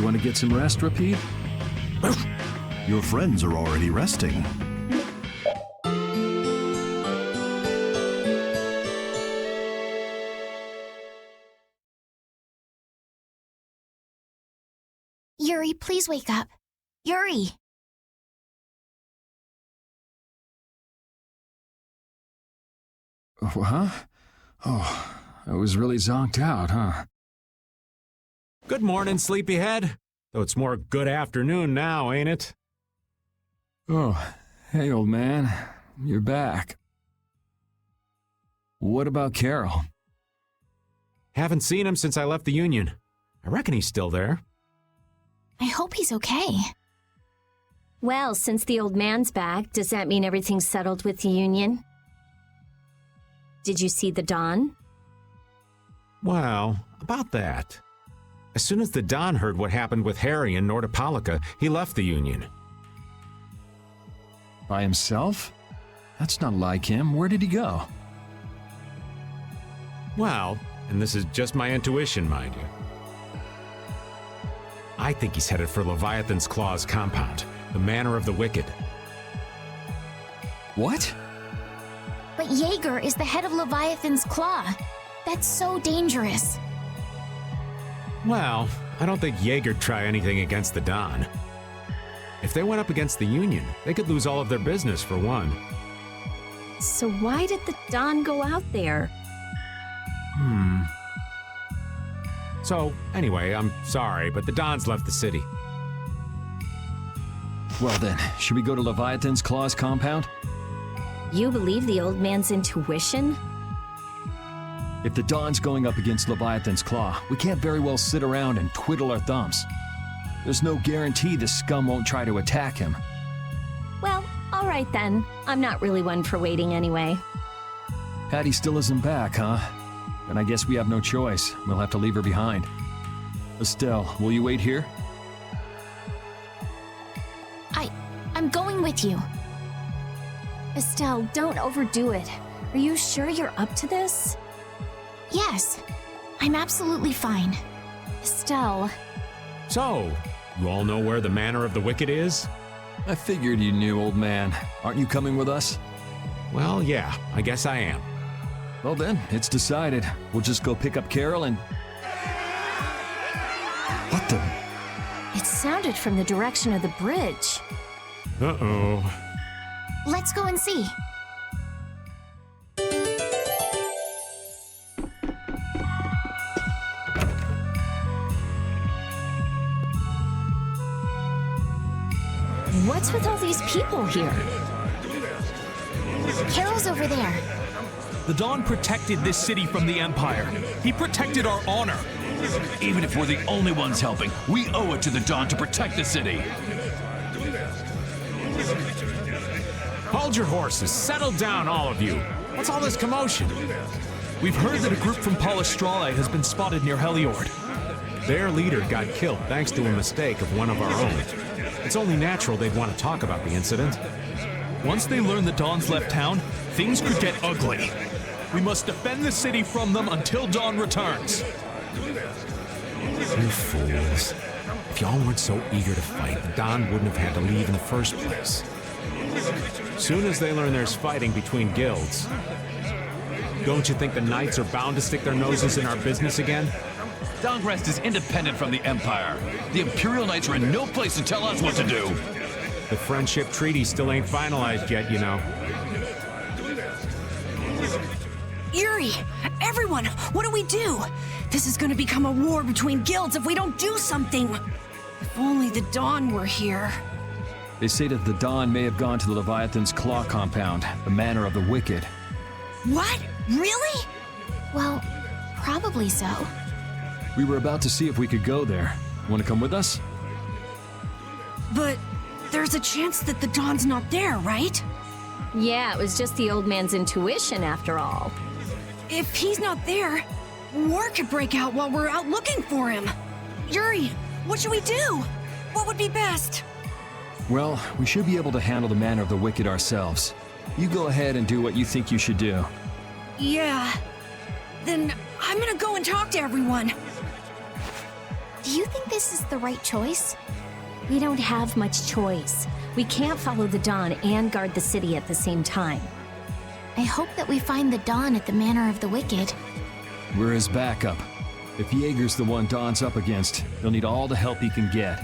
You want to get some rest, Rapide? Your friends are already resting. Yuri, please wake up. Yuri! Huh? Oh, I was really zonked out, huh? Good morning, sleepyhead. Though it's more good afternoon now, ain't it? Oh, hey, old man. You're back. What about Carol? Haven't seen him since I left the Union. I reckon he's still there. I hope he's okay. Well, since the old man's back, does that mean everything's settled with the Union? Did you see the Don? Well, about that. As soon as the Don heard what happened with Harry and Nordopolica, he left the Union. By himself? That's not like him. Where did he go? Well, and this is just my intuition, mind you. I think he's headed for Leviathan's Claw's compound, the Manor of the Wicked. What? But Jaeger is the head of Leviathan's Claw. That's so dangerous. Well, I don't think Jaeger'd try anything against the Don. If they went up against the Union, they could lose all of their business for one. So why did the Don go out there? So, anyway, I'm sorry, but the Don's left the city. Well then, should we go to Leviathan's Claw's compound? You believe the old man's intuition? If the Don's going up against Leviathan's Claw, we can't very well sit around and twiddle our thumbs. There's no guarantee the scum won't try to attack him. Well, all right then. I'm not really one for waiting anyway. Patty still isn't back, huh? Then I guess we have no choice. We'll have to leave her behind. Estelle, will you wait here? I'm going with you. Estelle, don't overdo it. Are you sure you're up to this? Yes, I'm absolutely fine. Estelle. So, you all know where the Manor of the Wicked is? I figured you knew, old man. Aren't you coming with us? Well, yeah, I guess I am. Well then, it's decided. We'll just go pick up Carol and... What the... It sounded from the direction of the bridge. Uh-oh. Let's go and see. What's with all these people here? Carol's over there. The Don protected this city from the Empire. He protected our honor. Even if we're the only ones helping, we owe it to the Don to protect the city. Hold your horses. Settle down, all of you. What's all this commotion? We've heard that a group from Palestrale has been spotted near Heliord. Their leader got killed thanks to a mistake of one of our own. It's only natural they'd want to talk about the incident. Once they learn the Don's left town, things could get ugly. We must defend the city from them until Don returns. You fools. If y'all weren't so eager to fight, the Don wouldn't have had to leave in the first place. Soon as they learn there's fighting between guilds, don't you think the Knights are bound to stick their noses in our business again? Dongrest is independent from the Empire. The Imperial Knights are in no place to tell us what to do. The friendship treaty still ain't finalized yet, you know. Yuri! Everyone! What do we do? This is gonna become a war between guilds if we don't do something! If only the Don were here. They say that the Don may have gone to the Leviathan's Claw compound, the Manor of the Wicked. What? Really? Well, probably so. We were about to see if we could go there. Want to come with us? But there's a chance that the Don's not there, right? Yeah, it was just the old man's intuition after all. If he's not there, war could break out while we're out looking for him. Yuri, what should we do? What would be best? Well, we should be able to handle the Manor of the Wicked ourselves. You go ahead and do what you think you should do. Yeah. Then I'm gonna go and talk to everyone. Do you think this is the right choice? We don't have much choice. We can't follow the Dawn and guard the city at the same time. I hope that we find the Dawn at the Manor of the Wicked. We're his backup. If Jaeger's the one Don's up against, he'll need all the help he can get.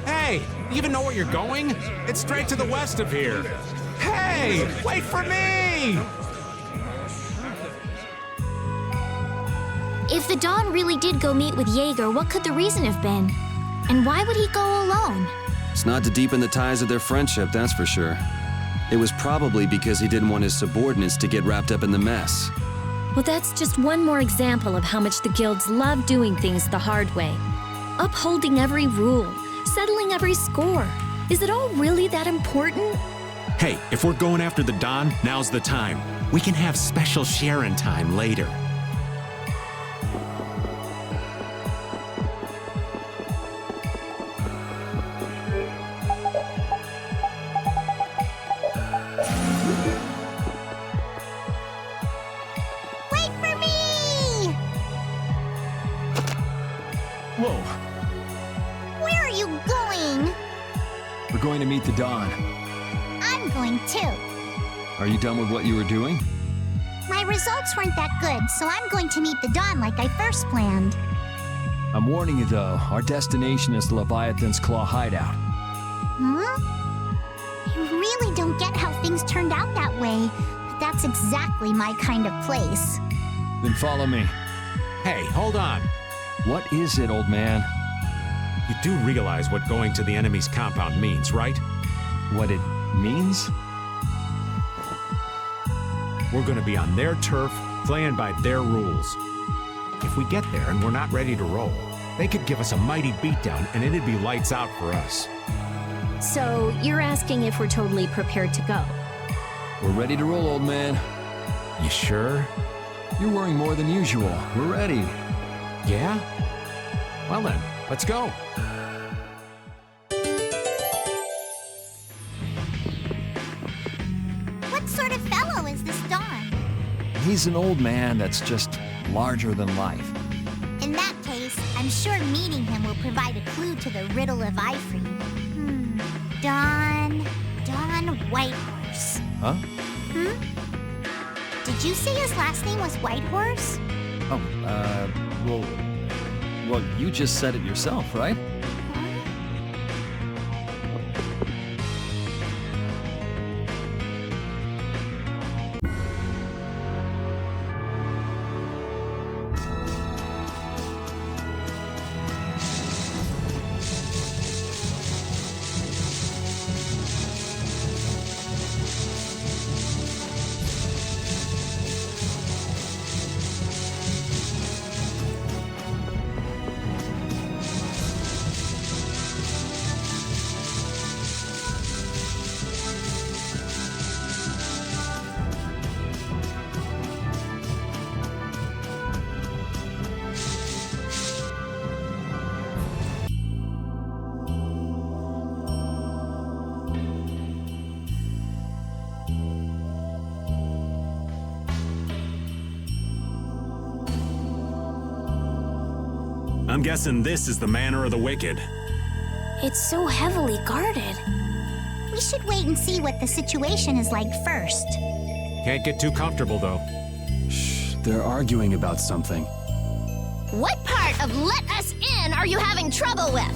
Hey, you even know where you're going? It's straight to the west of here. Hey, wait for me! If the Dawn really did go meet with Jaeger, what could the reason have been? And why would he go alone? It's not to deepen the ties of their friendship, that's for sure. It was probably because he didn't want his subordinates to get wrapped up in the mess. Well, that's just one more example of how much the guilds love doing things the hard way. Upholding every rule, settling every score. Is it all really that important? Hey, if we're going after the Dawn, now's the time. We can have special sharing time later. Wait for me! Whoa, Where are you going? we're going to meet the Dawn. I'm going too. Are you done with what you were doing? My results weren't that good, so I'm going to meet the Dawn like I first planned. I'm warning you though, our destination is the Leviathan's Claw hideout. Huh? I really don't get how things turned out that way, but that's exactly my kind of place. Then follow me. Hey, hold on. What is it, old man? You do realize what going to the enemy's compound means, right? What it means? We're gonna be on their turf, playing by their rules. If we get there and we're not ready to roll, they could give us a mighty beatdown and it'd be lights out for us. So, you're asking if we're totally prepared to go? We're ready to roll, old man. You sure? You're worrying more than usual. We're ready. Yeah? Well then, let's go. What sort of fellow is this Dawn? He's an old man that's just larger than life. In that case, I'm sure meeting him will provide a clue to the riddle of Ifrey. Dawn Whitehorse. Huh? Did you say his last name was Whitehorse? Oh, well, you just said it yourself, right? I'm guessing this is the Manor of the Wicked. It's so heavily guarded. We should wait and see what the situation is like first. Can't get too comfortable, though. Shh, they're arguing about something. What part of let us in are you having trouble with?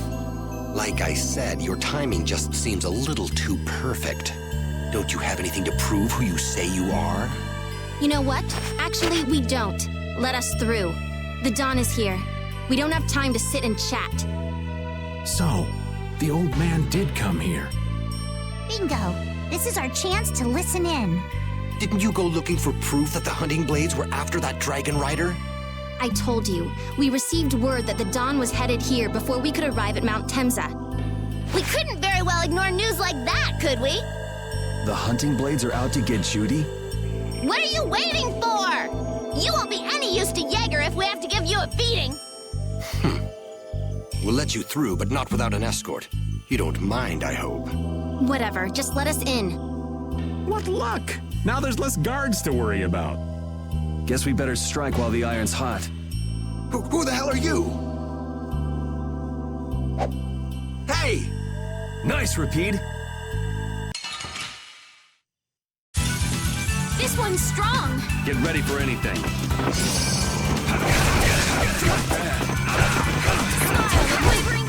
Like I said, your timing just seems a little too perfect. Don't you have anything to prove who you say you are? You know what? Actually, we don't. Let us through. The Dawn is here. We don't have time to sit and chat. So, the old man did come here. Bingo. This is our chance to listen in. Didn't you go looking for proof that the hunting blades were after that dragon rider? I told you, we received word that the Dawn was headed here before we could arrive at Mount Temza. We couldn't very well ignore news like that, could we? The hunting blades are out to get Judy? What are you waiting for? You won't be any use to Jaeger if we have to give you a beating. We'll let you through, but not without an escort. You don't mind, I hope. Whatever, just let us in. What luck! Now there's less guards to worry about. Guess we better strike while the iron's hot. Who the hell are you? Hey! Nice, Repeat. This one's strong. Get ready for anything. Wavering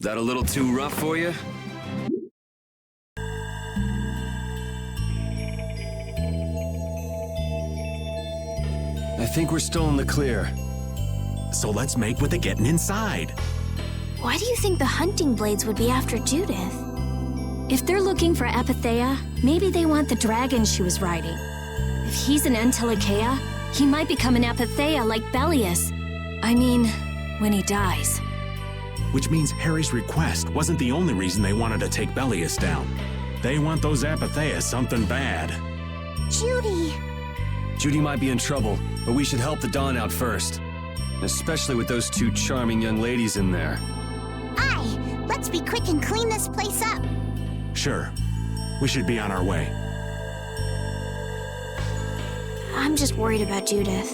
That a little too rough for you? I think we're still in the clear. So let's make with the getting inside. Why do you think the hunting blades would be after Judith? If they're looking for Epithea, maybe they want the dragon she was riding. If he's an Entelikeia, he might become an Epithea like Belius. I mean, when he dies. Which means Harry's request wasn't the only reason they wanted to take Belius down. They want those Epithea something bad. Judy. Judy might be in trouble, but we should help the Dawn out first. Especially with those two charming young ladies in there. Aye, let's be quick and clean this place up. Sure. We should be on our way. I'm just worried about Judith.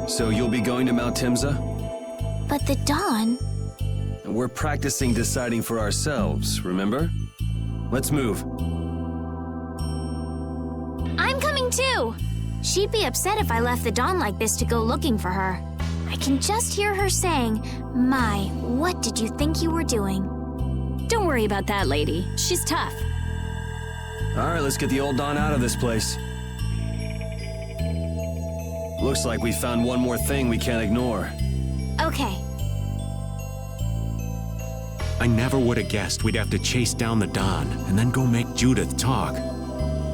So you'll be going to Mount Timza? But the Dawn... We're practicing deciding for ourselves, remember? Let's move. I'm coming too! She'd be upset if I left the Dawn like this to go looking for her. I can just hear her saying, "My, what did you think you were doing?" Don't worry about that lady. She's tough. All right, let's get the old Dawn out of this place. Looks like we found one more thing we can't ignore. Okay. I never would have guessed we'd have to chase down the Dawn and then go make Judith talk.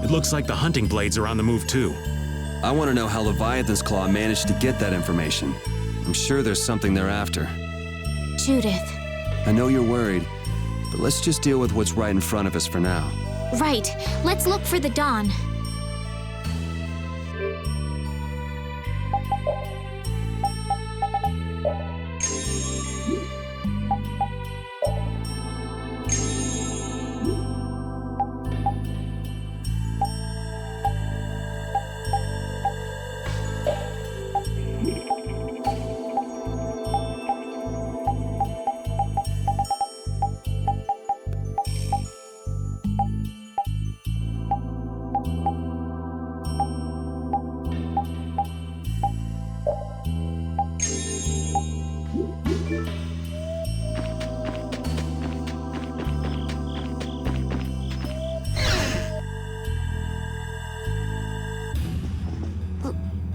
It looks like the hunting blades are on the move too. I want to know how Leviathan's Claw managed to get that information. I'm sure there's something they're after. Judith. I know you're worried, but let's just deal with what's right in front of us for now. Right. Let's look for the Dawn.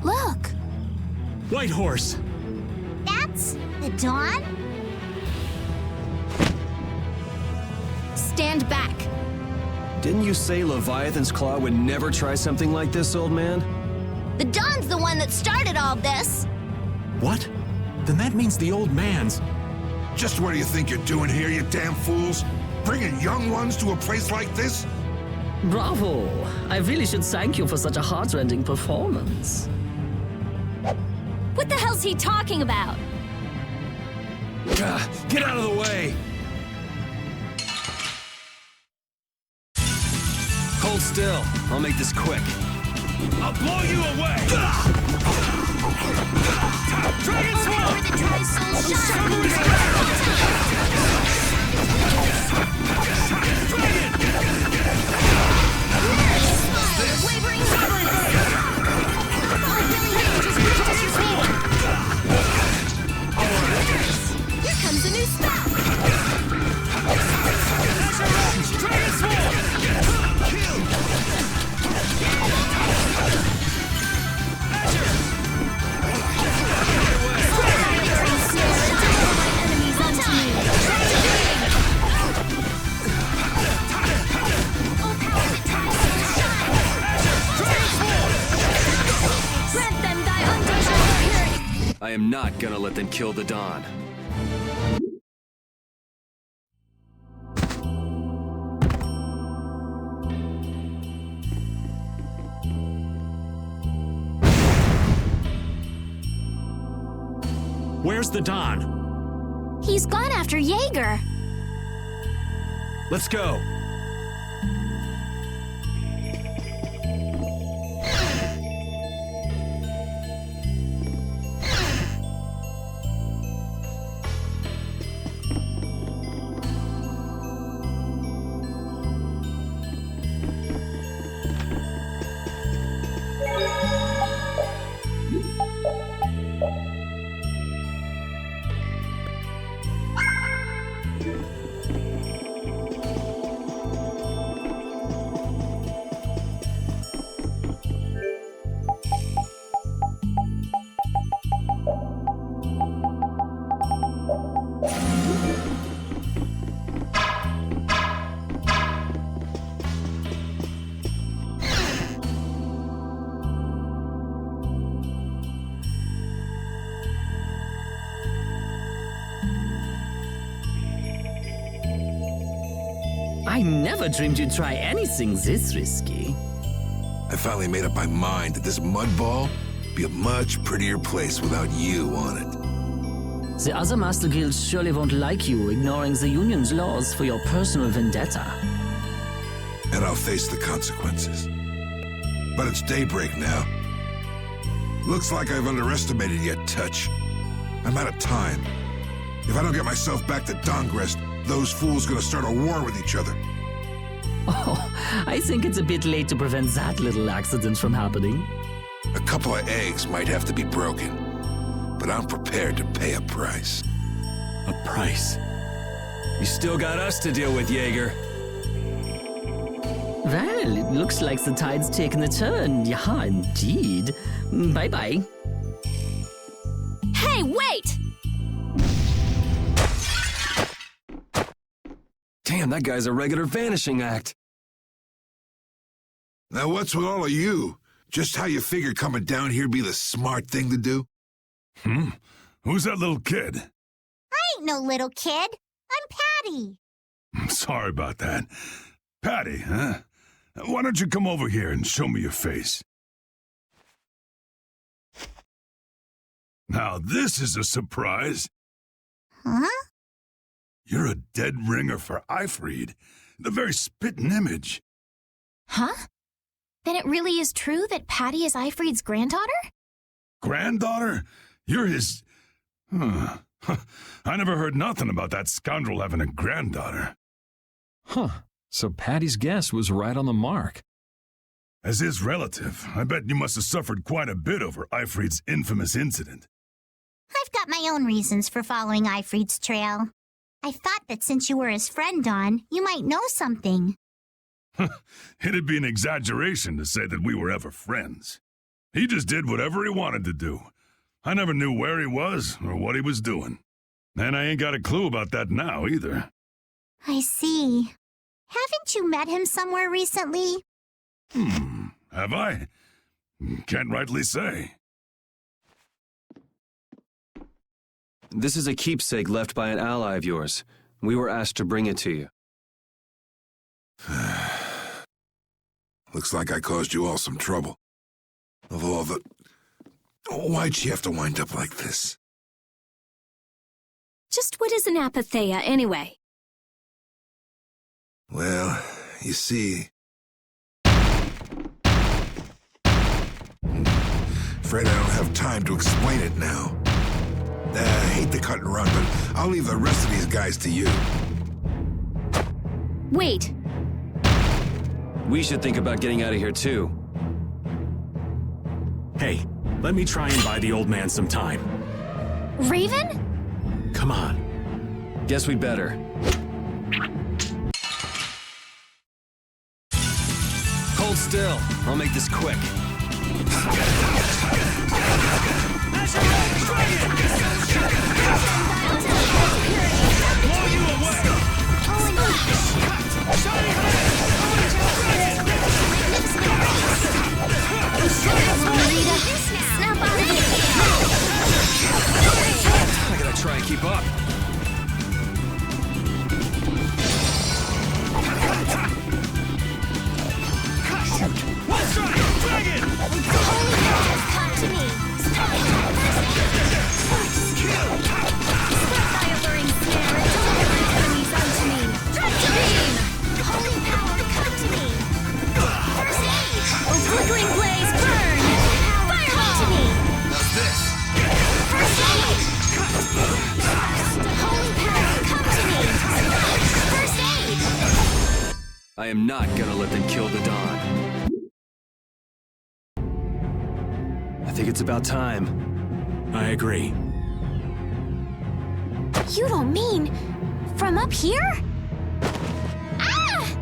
Look! White Horse! That's the Dawn? Stand back! Didn't you say Leviathan's Claw would never try something like this, old man? The Dawn's the one that started all this. What? Then that means the old man's... Just what do you think you're doing here, you damn fools? Bringing young ones to a place like this? Bravo! I really should thank you for such a heart-rending performance. What the hell's he talking about? Get out of the way! Hold still. I'll make this quick. I'll blow you away! Dragon Sword! The Tri-Soul shine! Wavering Here comes a new spell! Dragon Sword! Enemies onto me! Grant them thy undaunted spirit! I am not gonna let them kill the Dawn. Where's the Don? He's gone after Jaeger. Let's go. I never dreamed you'd try anything this risky. I finally made up my mind that this mud ball would be a much prettier place without you on it. The other Master Guilds surely won't like you ignoring the Union's laws for your personal vendetta. And I'll face the consequences. But it's daybreak now. Looks like I've underestimated your touch. I'm out of time. If I don't get myself back to Dongrest, those fools gonna start a war with each other. Oh, I think it's a bit late to prevent that little accident from happening. A couple of eggs might have to be broken, but I'm prepared to pay a price. A price? You still got us to deal with, Jaeger. Well, it looks like the tide's taken a turn. Yeah, indeed. Bye-bye. Hey, wait! Damn, that guy's a regular vanishing act. Now what's with all of you? Just how you figured coming down here be the smart thing to do? Who's that little kid? I ain't no little kid. I'm Patty. Sorry about that. Patty, huh? Why don't you come over here and show me your face? Now this is a surprise. Huh? You're a dead ringer for Eifried. The very spitting image. Huh? Then it really is true that Patty is Eifried's granddaughter? Granddaughter? You're his... I never heard nothing about that scoundrel having a granddaughter. Huh. So Patty's guess was right on the mark. As his relative, I bet you must have suffered quite a bit over Eifried's infamous incident. I've got my own reasons for following Eifried's trail. I thought that since you were his friend, Dawn, you might know something. It'd be an exaggeration to say that we were ever friends. He just did whatever he wanted to do. I never knew where he was or what he was doing. And I ain't got a clue about that now, either. I see. Haven't you met him somewhere recently? Have I? Can't rightly say. This is a keepsake left by an ally of yours. We were asked to bring it to you. Looks like I caused you all some trouble. Of all the... Why'd she have to wind up like this? Just what is an apatheia, anyway? Well, you see... Afraid I don't have time to explain it now. I hate to cut and run, but I'll leave the rest of these guys to you. Wait. We should think about getting out of here, too. Hey, let me try and buy the old man some time. Raven? Come on. Guess we'd better. Hold still. I'll make this quick. I gotta try and keep up. One strike! Dragon! Come to me! am not gonna let them kill the Don. I think it's about time. I agree. You don't mean from up here? Ah!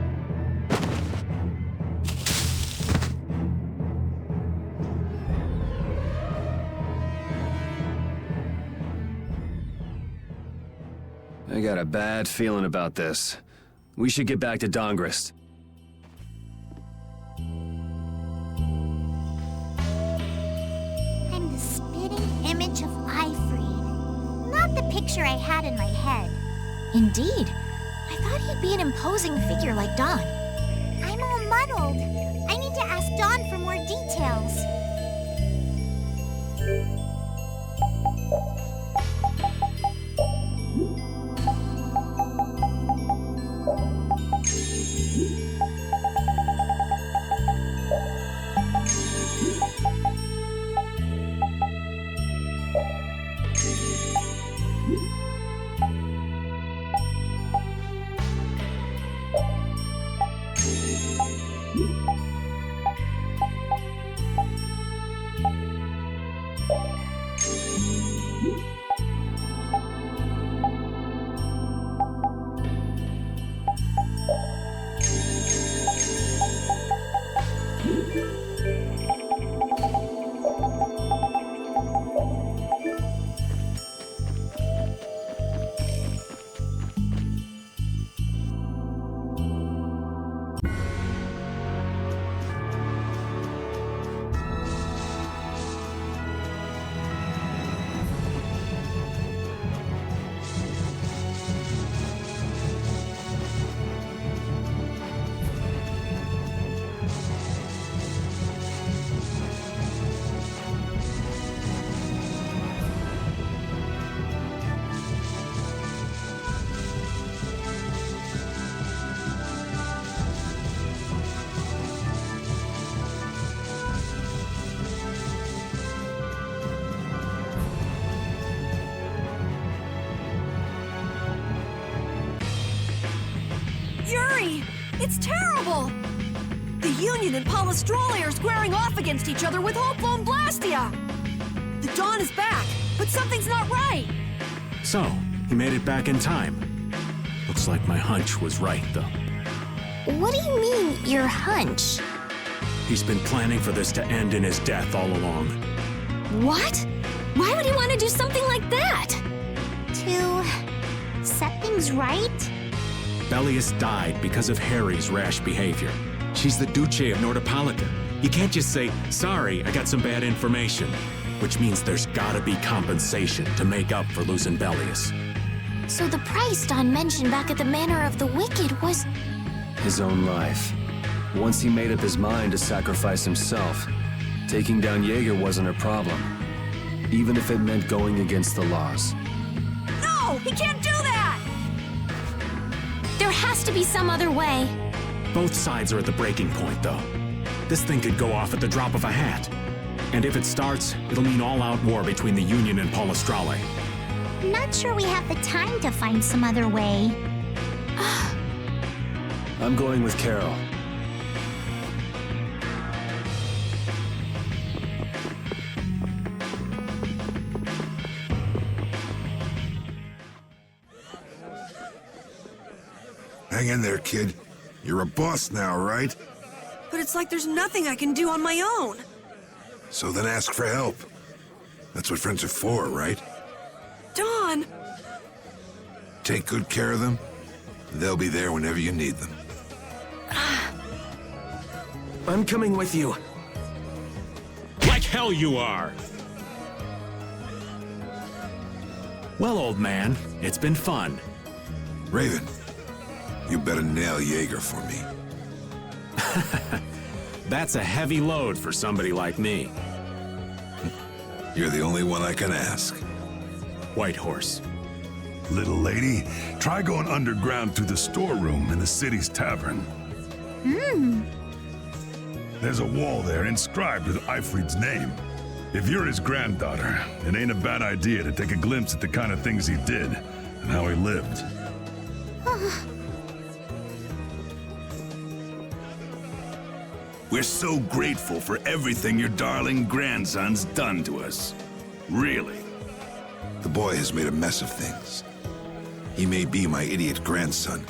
I got a bad feeling about this. We should get back to Dongrist. I'm the spitting image of Ifrid. Not the picture I had in my head. Indeed. I thought he'd be an imposing figure like Don. I'm all muddled. I need to ask Dawn for more details. Yuri! It's terrible! The Union and Polystrole are squaring off against each other with Hopeful and Blastia! The Dawn is back, but something's not right! So, he made it back in time. Looks like my hunch was right, though. What do you mean, your hunch? He's been planning for this to end in his death all along. What? Why would he want to do something like that? To set things right? Bellius died because of Harry's rash behavior. She's the Duce of Nordopolita. You can't just say, sorry, I got some bad information. Which means there's gotta be compensation to make up for losing Bellius. So the price Don mentioned back at the Manor of the Wicked was... His own life. Once he made up his mind to sacrifice himself, taking down Jaeger wasn't a problem. Even if it meant going against the laws. No! He can't do that! There has to be some other way. Both sides are at the breaking point, though. This thing could go off at the drop of a hat. And if it starts, it'll mean all-out war between the Union and Polystrole. Not sure we have the time to find some other way. I'm going with Carol. Hang in there, kid. You're a boss now, right? But it's like there's nothing I can do on my own. So then ask for help. That's what friends are for, right? Dawn! Take good care of them. They'll be there whenever you need them. I'm coming with you. Like hell you are! Well, old man, it's been fun. Raven, you better nail Jaeger for me. That's a heavy load for somebody like me. You're the only one I can ask. White Horse. Little lady, try going underground through the storeroom in the city's tavern. There's a wall there inscribed with Ifrid's name. If you're his granddaughter, it ain't a bad idea to take a glimpse at the kind of things he did and how he lived. We're so grateful for everything your darling grandson's done to us. Really. The boy has made a mess of things. He may be my idiot grandson,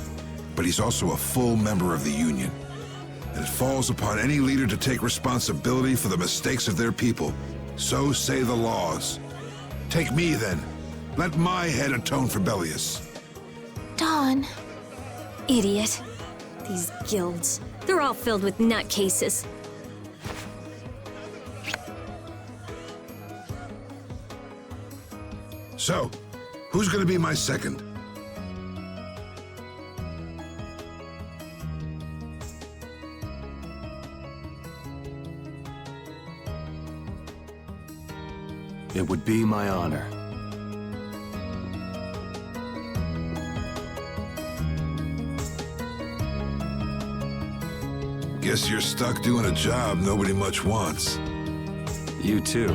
but he's also a full member of the Union. And it falls upon any leader to take responsibility for the mistakes of their people. So say the laws. Take me, then. Let my head atone for Bellius. Don. Idiot. These guilds. They're all filled with nutcases. So, who's gonna be my second? It would be my honor. Guess you're stuck doing a job nobody much wants. You too.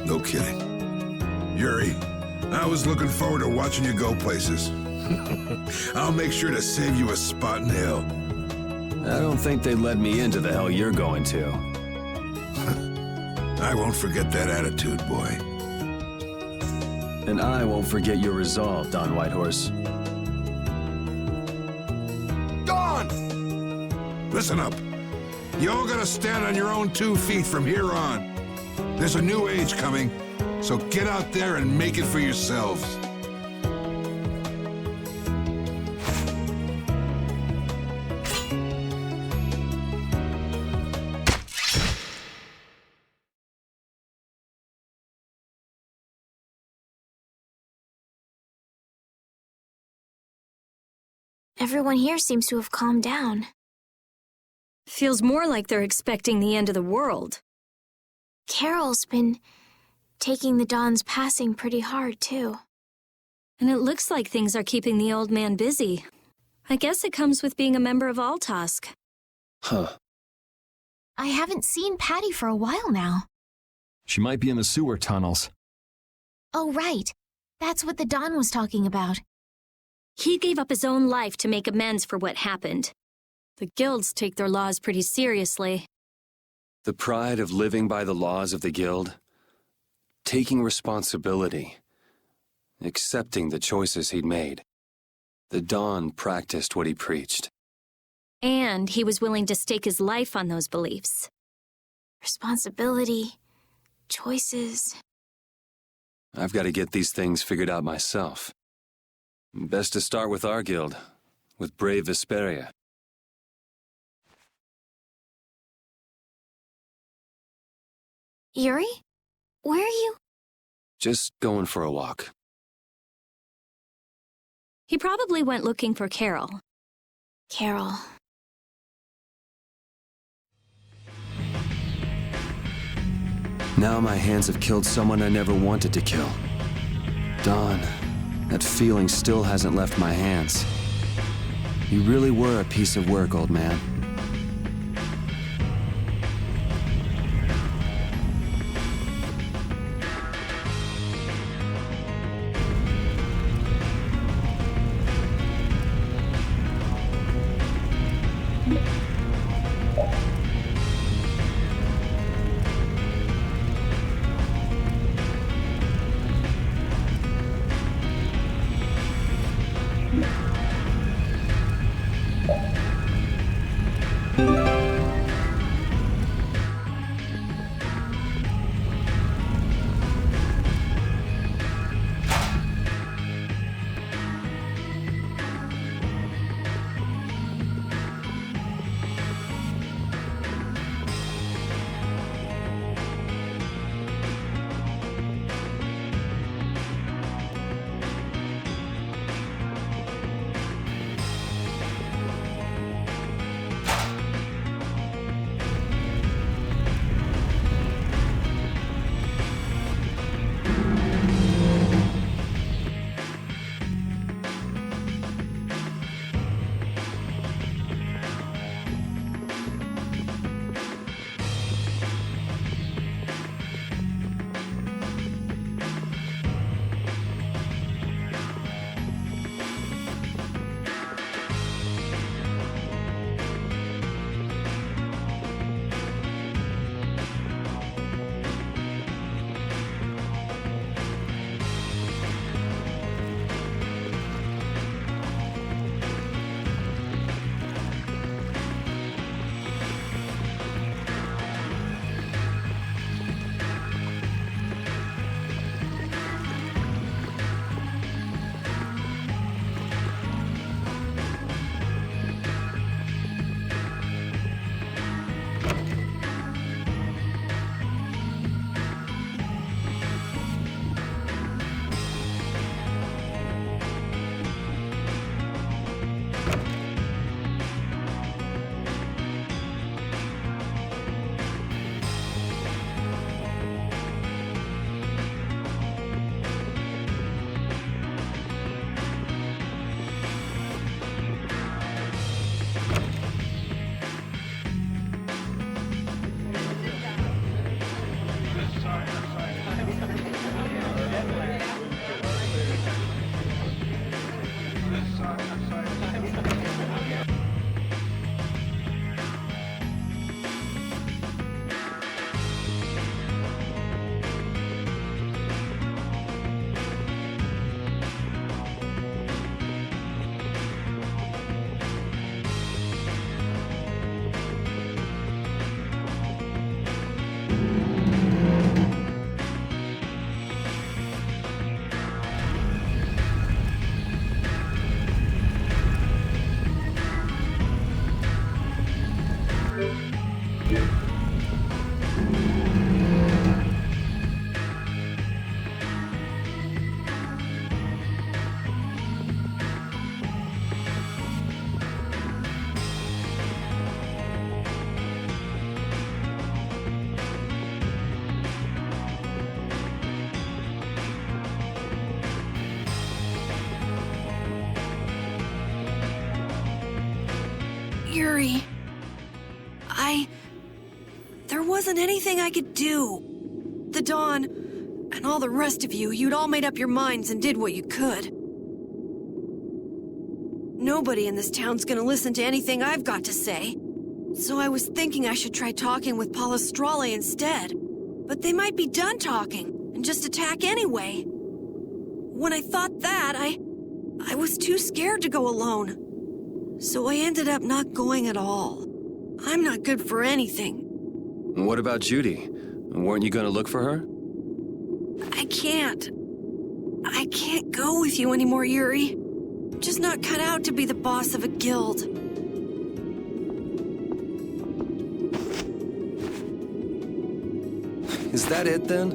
No kidding. Yuri, I was looking forward to watching you go places. I'll make sure to save you a spot in hell. I don't think they'd let me into the hell you're going to. I won't forget that attitude, boy. And I won't forget your resolve, Don Whitehorse. Dawn! Listen up. You all gotta stand on your own 2 feet from here on. There's a new age coming, so get out there and make it for yourselves. Everyone here seems to have calmed down. Feels more like they're expecting the end of the world. Carol's been taking the Don's passing pretty hard, too. And it looks like things are keeping the old man busy. I guess it comes with being a member of Altosk. Huh. I haven't seen Patty for a while now. She might be in the sewer tunnels. Oh, right. That's what the Don was talking about. He gave up his own life to make amends for what happened. The guilds take their laws pretty seriously. The pride of living by the laws of the guild, taking responsibility, accepting the choices he'd made. The Don practiced what he preached. And he was willing to stake his life on those beliefs. Responsibility, choices. I've got to get these things figured out myself. Best to start with our guild, with brave Vesperia. Yuri? Where are you? Just going for a walk. He probably went looking for Carol. Carol. Now my hands have killed someone I never wanted to kill. Don, that feeling still hasn't left my hands. You really were a piece of work, old man. Yuri. There wasn't anything I could do. The Dawn, and all the rest of you, you'd all made up your minds and did what you could. Nobody in this town's gonna listen to anything I've got to say. So I was thinking I should try talking with Palestrale instead. But they might be done talking, and just attack anyway. When I thought that, I was too scared to go alone. So I ended up not going at all. I'm not good for anything. What about Judy? Weren't you gonna look for her? I can't go with you anymore, Yuri. I'm just not cut out to be the boss of a guild. Is that it then?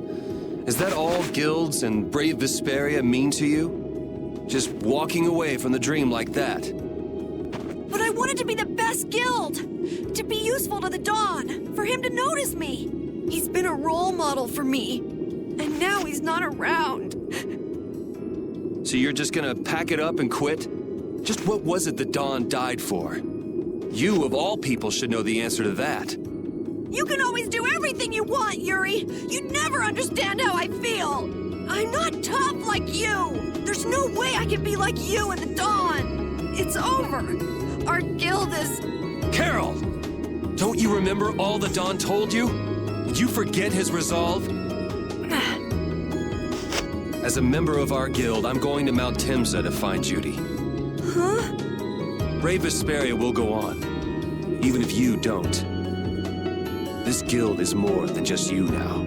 Is that all guilds and brave Vesperia mean to you? Just walking away from the dream like that? But I wanted to be the best guild! To be useful to the Dawn! For him to notice me! He's been a role model for me. And now he's not around. So you're just gonna pack it up and quit? Just what was it the Dawn died for? You, of all people, should know the answer to that. You can always do everything you want, Yuri! You never understand how I feel! I'm not tough like you! There's no way I can be like you and the Dawn! It's over! Our guild is... Carol! Don't you remember all the Dawn told you? Did you forget his resolve? As a member of our guild, I'm going to Mount Temsa to find Judy. Huh? Brave Vesperia will go on, even if you don't. This guild is more than just you now.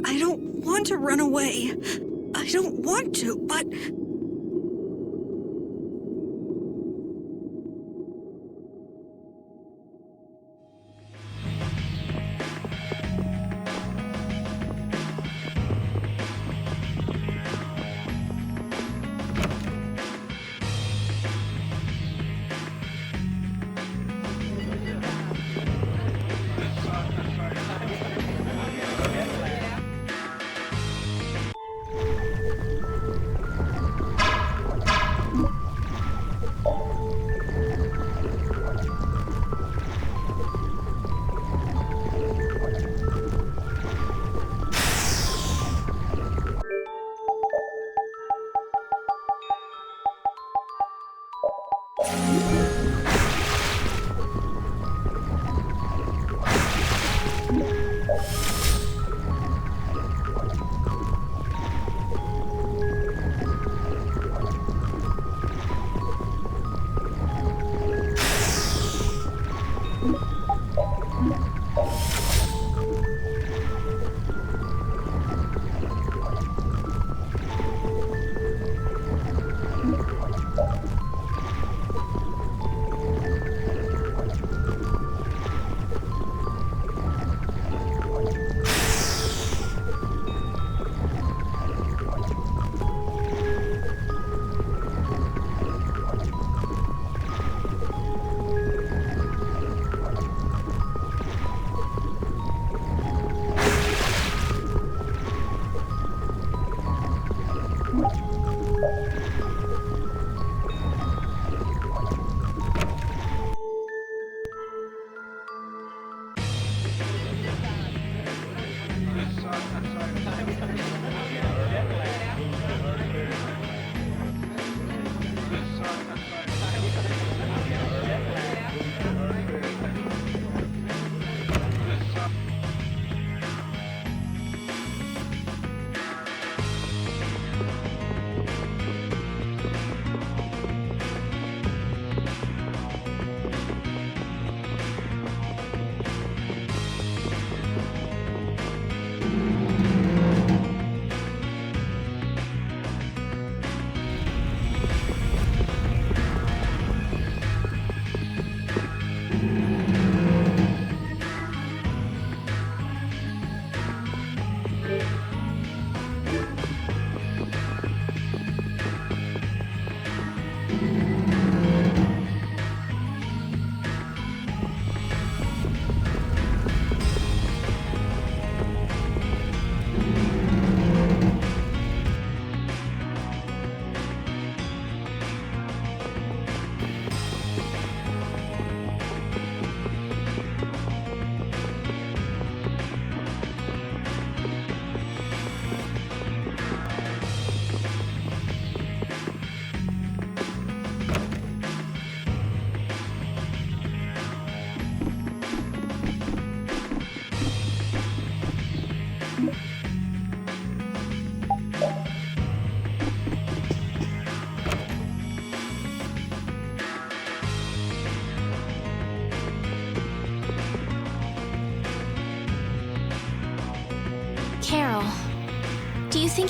I don't want to run away. I don't want to, but...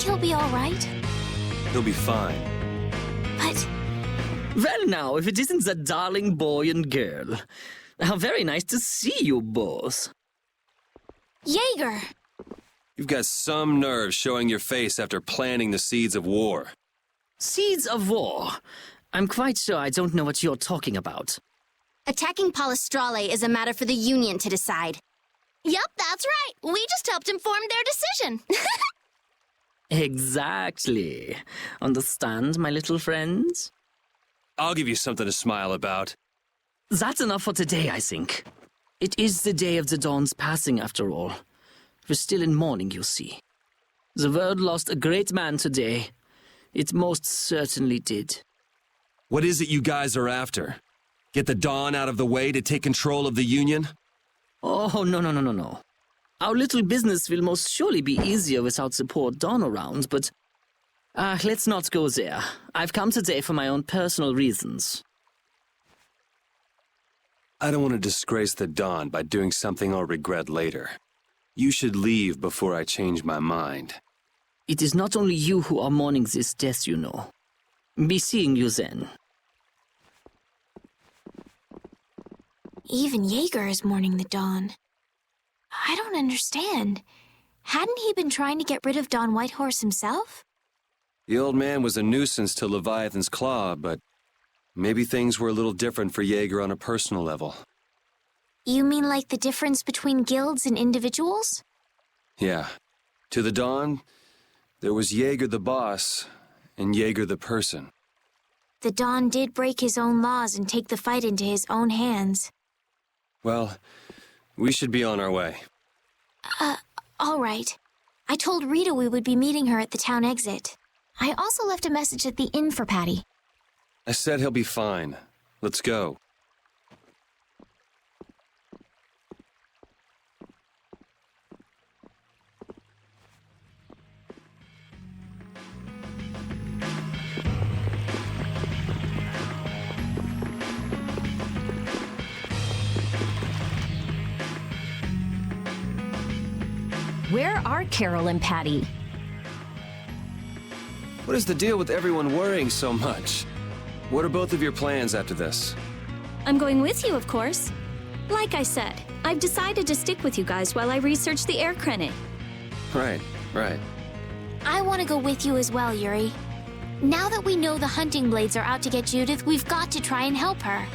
think he'll be all right? He'll be fine. But... Well now, if it isn't that darling boy and girl. How very nice to see you both. Jaeger! You've got some nerve showing your face after planting the seeds of war. Seeds of war? I'm quite sure I don't know what you're talking about. Attacking Palestrale is a matter for the Union to decide. Yup, that's right. We just helped inform their decision. Exactly. Understand, my little friends? I'll give you something to smile about. That's enough for today, I think. It is the day of the Dawn's passing, after all. We're still in mourning, you see. The world lost a great man today. It most certainly did. What is it you guys are after? Get the Dawn out of the way to take control of the Union? Oh, no. Our little business will most surely be easier without the poor Dawn around, but... let's not go there. I've come today for my own personal reasons. I don't want to disgrace the Dawn by doing something I'll regret later. You should leave before I change my mind. It is not only you who are mourning this death, you know. Be seeing you then. Even Jaeger is mourning the Dawn. I don't understand. Hadn't he been trying to get rid of Don Whitehorse himself? The old man was a nuisance to Leviathan's Claw, but maybe things were a little different for Jaeger on a personal level. You mean like the difference between guilds and individuals? Yeah. To the Dawn, there was Jaeger the boss, and Jaeger the person. The Dawn did break his own laws and take the fight into his own hands. Well, we should be on our way. All right. I told Rita we would be meeting her at the town exit. I also left a message at the inn for Patty. I said he'll be fine. Let's go. Where are Carol and Patty? What is the deal with everyone worrying so much? What are both of your plans after this? I'm going with you, of course. Like I said, I've decided to stick with you guys while I research the air credit. Right. I want to go with you as well, Yuri. Now that we know the hunting blades are out to get Judith, we've got to try and help her.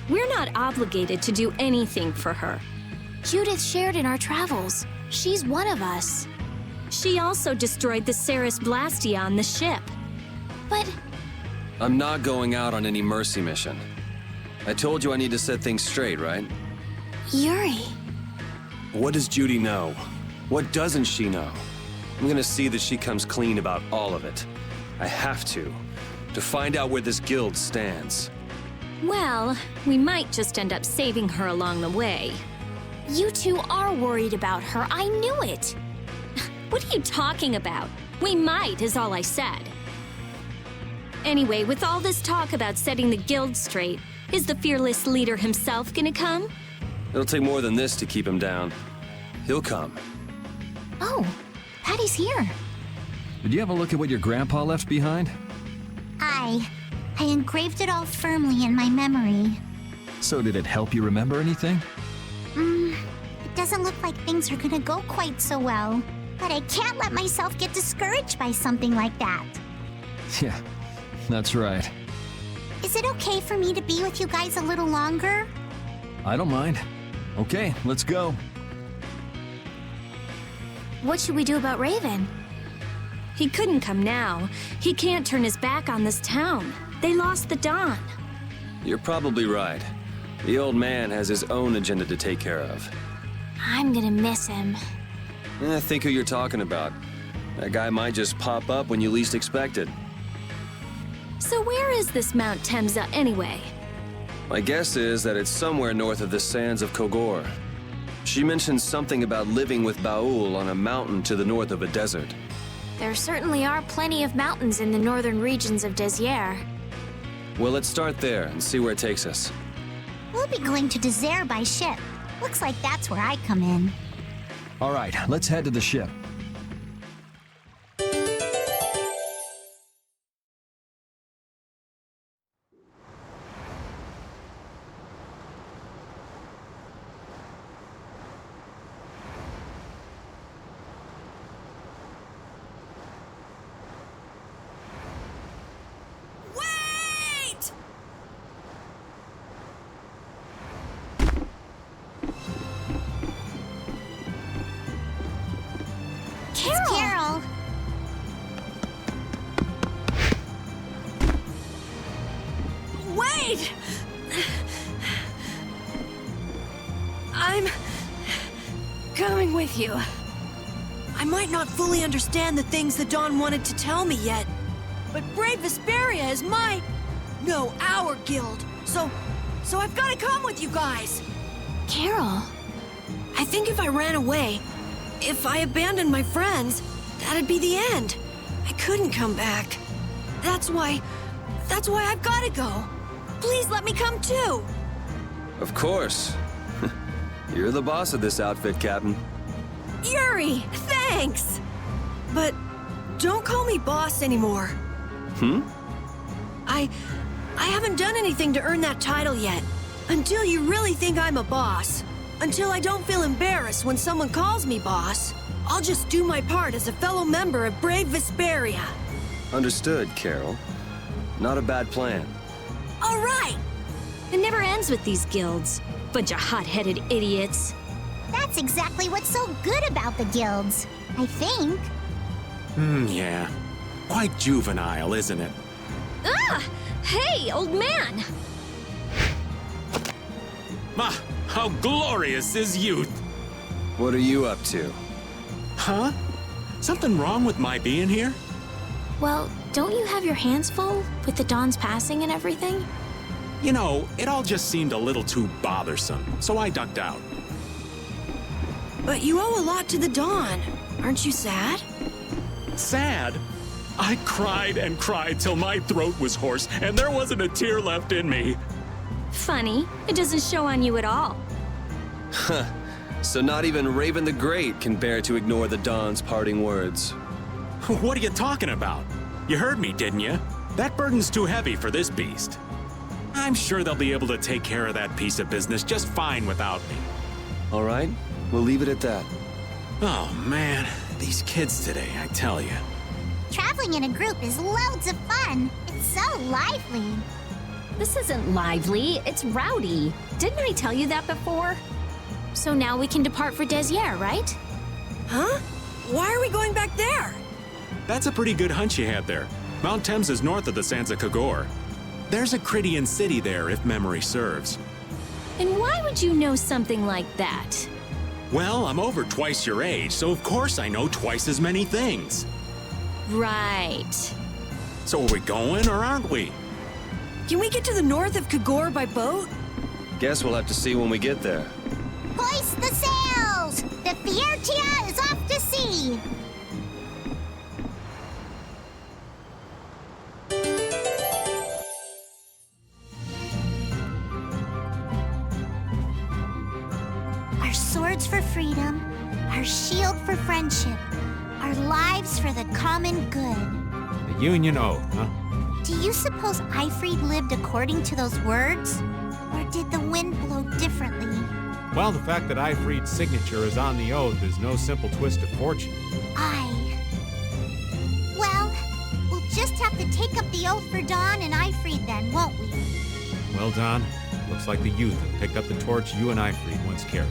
We're not obligated to do anything for her. Judith shared in our travels. She's one of us. She also destroyed the Ceres Blastia on the ship. But... I'm not going out on any mercy mission. I told you I need to set things straight, right? Yuri... What does Judy know? What doesn't she know? I'm gonna see that she comes clean about all of it. I have to find out where this guild stands. Well, we might just end up saving her along the way. You two are worried about her. I knew it. What are you talking about? We might, is all I said. Anyway, with all this talk about setting the guild straight, is the fearless leader himself gonna come? It'll take more than this to keep him down. He'll come. Oh, Patty's here. Did you have a look at what your grandpa left behind? I engraved it all firmly in my memory. So did it help you remember anything? It doesn't look like things are gonna go quite so well. But I can't let myself get discouraged by something like that. Yeah, that's right. Is it okay for me to be with you guys a little longer? I don't mind. Okay, let's go. What should we do about Raven? He couldn't come now. He can't turn his back on this town. They lost the Dawn. You're probably right. The old man has his own agenda to take care of. I'm gonna miss him. Think who you're talking about. That guy might just pop up when you least expect it. So where is this Mount Temsa anyway? My guess is that it's somewhere north of the sands of Kogor. She mentioned something about living with Baul on a mountain to the north of a desert. There certainly are plenty of mountains in the northern regions of Desier. Well, let's start there and see where it takes us. We'll be going to Desier by ship. Looks like that's where I come in. All right, let's head to the ship. Wait! I'm coming with you. I might not fully understand the things that Dawn wanted to tell me yet, but Brave Vesperia is our guild. So I've got to come with you guys. Carol. I think if I ran away, if I abandoned my friends, that'd be the end. I couldn't come back. That's why I've got to go. Please let me come too. Of course. You're the boss of this outfit, Captain. Yuri, thanks! But don't call me boss anymore. I haven't done anything to earn that title yet. Until you really think I'm a boss. Until I don't feel embarrassed when someone calls me boss. I'll just do my part as a fellow member of Brave Vesperia. Understood, Carol. Not a bad plan. All right! It never ends with these guilds. Bunch of hot-headed idiots. That's exactly what's so good about the guilds, I think. Yeah. Quite juvenile, isn't it? Ah! Hey, old man! Ah, how glorious is youth! What are you up to? Huh? Something wrong with my being here? Well, don't you have your hands full with the Dawn's passing and everything? You know, it all just seemed a little too bothersome, so I ducked out. But you owe a lot to the Dawn. Aren't you sad? Sad? I cried and cried till my throat was hoarse, and there wasn't a tear left in me. Funny, it doesn't show on you at all. Huh. So not even Raven the Great can bear to ignore the Dawn's parting words. What are you talking about? You heard me, didn't you? That burden's too heavy for this beast. I'm sure they'll be able to take care of that piece of business just fine without me. All right, we'll leave it at that. Oh, man. These kids today, I tell you. Traveling in a group is loads of fun. It's so lively. This isn't lively, it's rowdy. Didn't I tell you that before? So now we can depart for Desier, right? Huh? Why are we going back there? That's a pretty good hunch you had there. Mount Thames is north of the Sands of Kagor. There's a Krydian city there, if memory serves. And why would you know something like that? Well, I'm over twice your age, so of course I know twice as many things. Right. So are we going, or aren't we? Can we get to the north of Kagor by boat? Guess we'll have to see when we get there. Hoist the sails! The Fiertia is off to sea! Our swords for freedom, our shield for friendship, our lives for the common good. The Union Oath, huh? Do you suppose Ifrid lived according to those words? Or did the wind blow differently? Well, the fact that Ifrid's signature is on the oath is no simple twist of fortune. Well, we'll just have to take up the oath for Dawn and Ifrid then, won't we? Well, Don, looks like the youth have picked up the torch you and Ifrid once carried.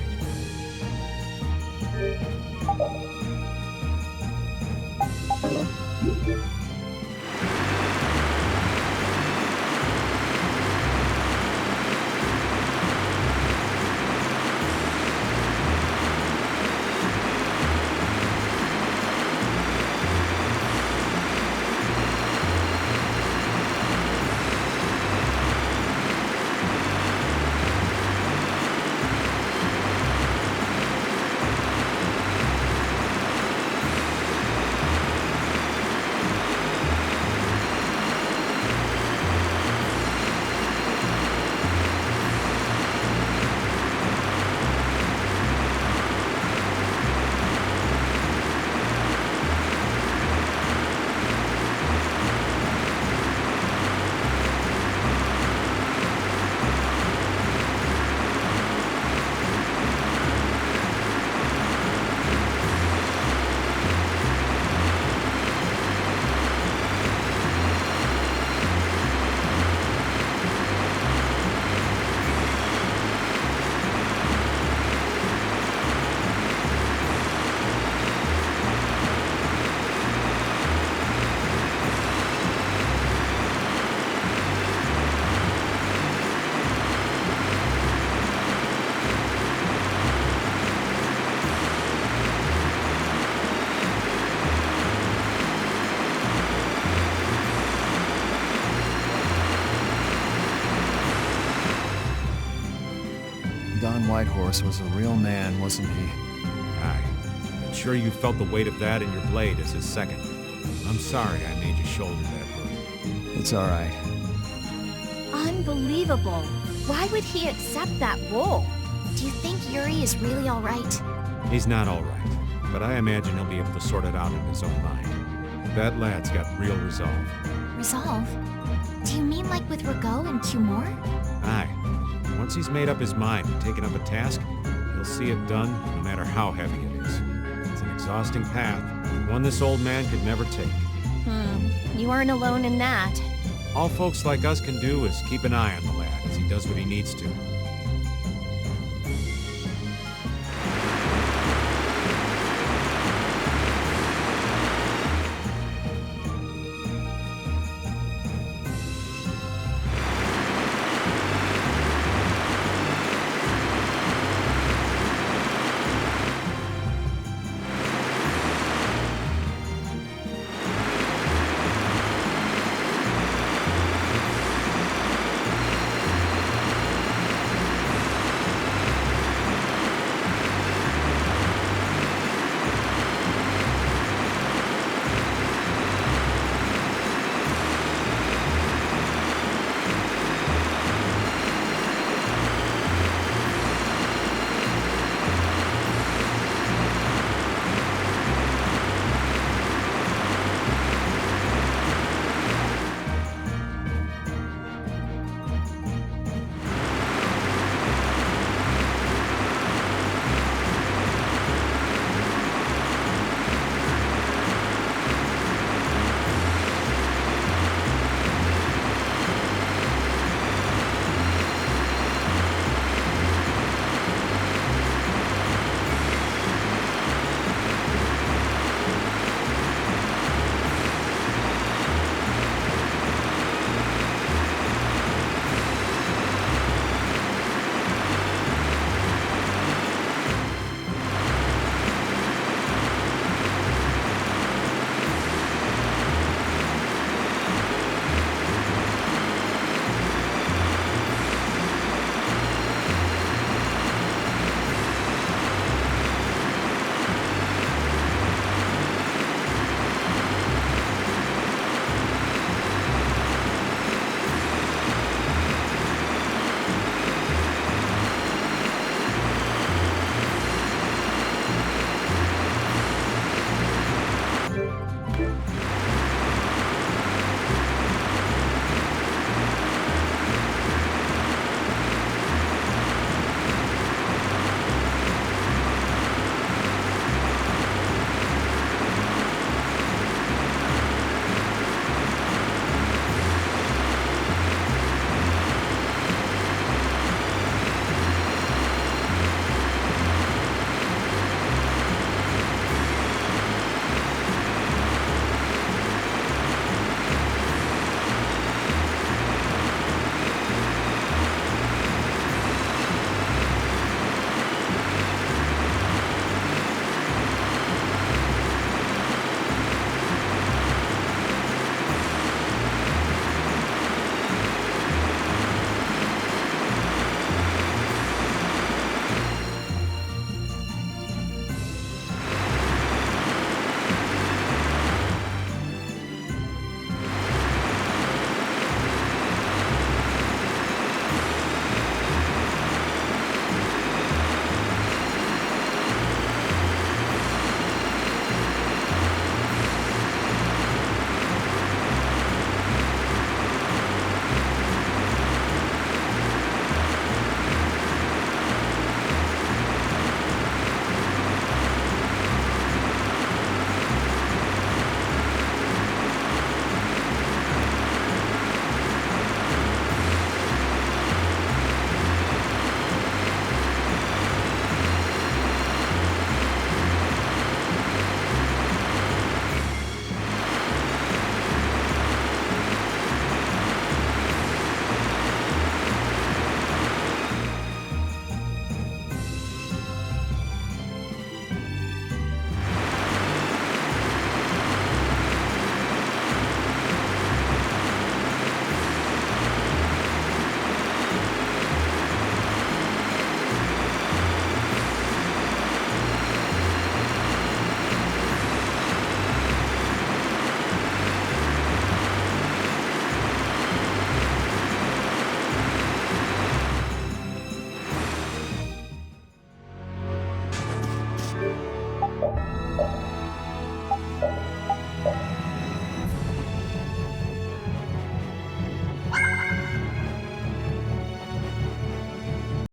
John Whitehorse was a real man, wasn't he? Aye. I'm sure you felt the weight of that in your blade as his second. I'm sorry I made you shoulder that burden. It's all right. Unbelievable. Why would he accept that role? Do you think Yuri is really all right? He's not all right, but I imagine he'll be able to sort it out in his own mind. That lad's got real resolve. Resolve? Do you mean like with Rago and Cumore? Aye. Once he's made up his mind and taken up a task, he'll see it done no matter how heavy it is. It's an exhausting path, one this old man could never take. You aren't alone in that. All folks like us can do is keep an eye on the lad as he does what he needs to.